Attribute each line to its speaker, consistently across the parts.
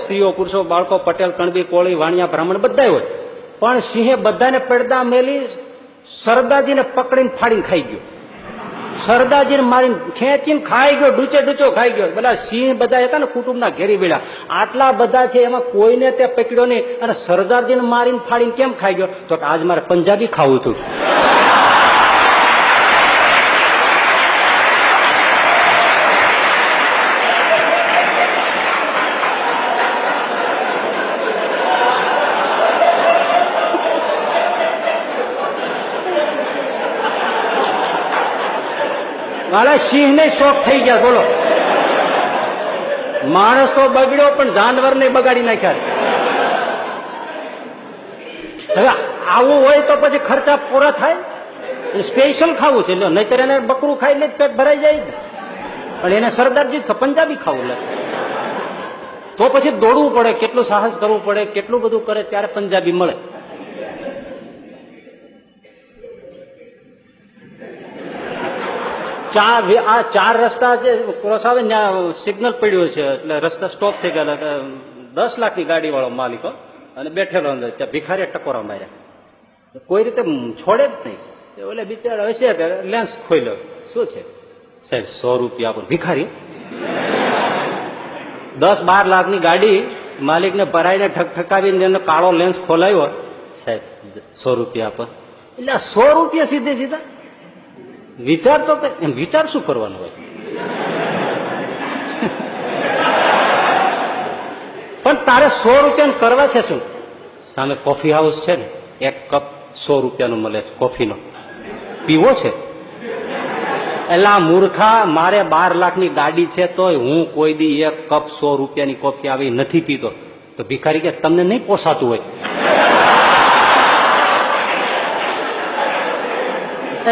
Speaker 1: સ્ત્રીઓ, પુરુષો, બાળકો, પટેલ, કણબી, કોળી, વાણિયા, બ્રાહ્મણ બધા હોય, પણ સિંહે બધાને પડદા મેલી સરદારજીને પકડીને ફાડીને ખાઈ ગયો. સરદારજીને મારીને ખેંચીને ખાઈ ગયો, ડૂચે ડૂચો ખાઈ ગયો. બધા સિંહ બધા હતા ને કુટુંબના ઘેરી બેડા, આટલા બધા છે, એમાં કોઈને તે પકડ્યો નહીં. અને સરદારજીને મારીને ફાડીને કેમ ખાઈ ગયો? તો આજ મારે પંજાબી ખાવું હતું. મારા સિંહ ને શોખ થઈ ગયા. બોલો, માણસ તો બગડ્યો પણ જાનવર ને બગાડી નાખ્યા. હવે આવું હોય તો પછી ખર્ચા પૂરા થાય. સ્પેશિયલ ખાવું છે, નહીતર એને બકરું ખાઈ લે પેટ ભરાઈ જાય. પણ એને સરદારજી પંજાબી ખાવું લે તો પછી દોડવું પડે, કેટલું સાહસ કરવું પડે, કેટલું બધું કરે ત્યારે પંજાબી મળે. આ ચાર રસ્તા છે ક્રોસ આવે, સિગ્નલ પડ્યું છે એટલે રસ્તા સ્ટોપ થઈ ગયા. 10 લાખની ગાડી વાળો માલિકો અને બેઠેલો અંદર, ત્યાં ભિખારી ટકોરા માર્યા. કોઈ રીતે છોડે જ નહીં. ઓલે બિચારા હશે કે લેન્સ ખોલ્યો, શું છે સાહેબ 100 રૂપિયા આપો. ભિખારી 10-12 લાખની ગાડી માલિકને ભરાઈને ઠકઠકાવીને એનો કાળો લેન્સ ખોલાવ્યો. સાહેબ 100 રૂપિયા આપો. એટલે 100 રૂપિયા સીધે સીધા વિચાર તો એમ વિચાર શું કરવાનો હોય? પણ તારે 100 રૂપિયા કરવા છે શું? સામે કોફી હાઉસ છે ને, 1 કપ 100 રૂપિયાનો મળે છે કોફીનો, પીવો છે. એલા મૂર્ખા, મારે 12 લાખની ગાડી છે તોય હું કોઈ દી 1 કપ 100 રૂપિયાની કોફી આવી નથી પીતો. તો ભિખારી કે તમને નહીં પોસાતું હોય?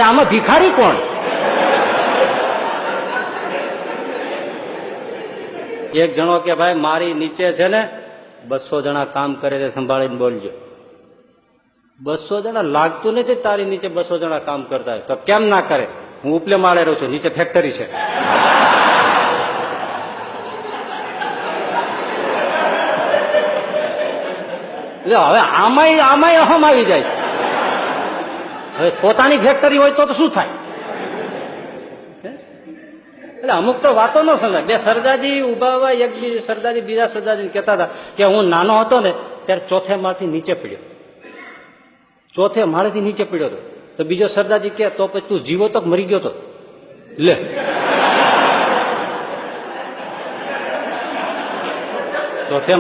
Speaker 1: આમાં ભિખારી કોણ? એક જણો કે ભાઈ મારી નીચે છે ને 200 જણા કામ કરે છે, સંભાળીને બોલજો. 200 જણા લાગતું નથી તારી નીચે 200 જણા કામ કરતા હોય તો કેમ ના કરે? હું ઉપલે માળે રહું છું, નીચે ફેક્ટરી છે. હવે આમાંય અહમ આવી જાય. હવે પોતાની ફેક્ટરી હોય તો શું થાય? એટલે અમુક તો વાતો ન સમજાય. 2 સરદારજી ઉભા હોય, એક સરદારજી બીજા સરદારજી કહેતા હતા કે હું નાનો હતો ને ત્યારે 4થે માળથી નીચે પડ્યો. 4થે માળેથી નીચે પડ્યો હતો. તો બીજો સરદારજી કે તો પછી તું જીવો તો મરી ગયો તો લે.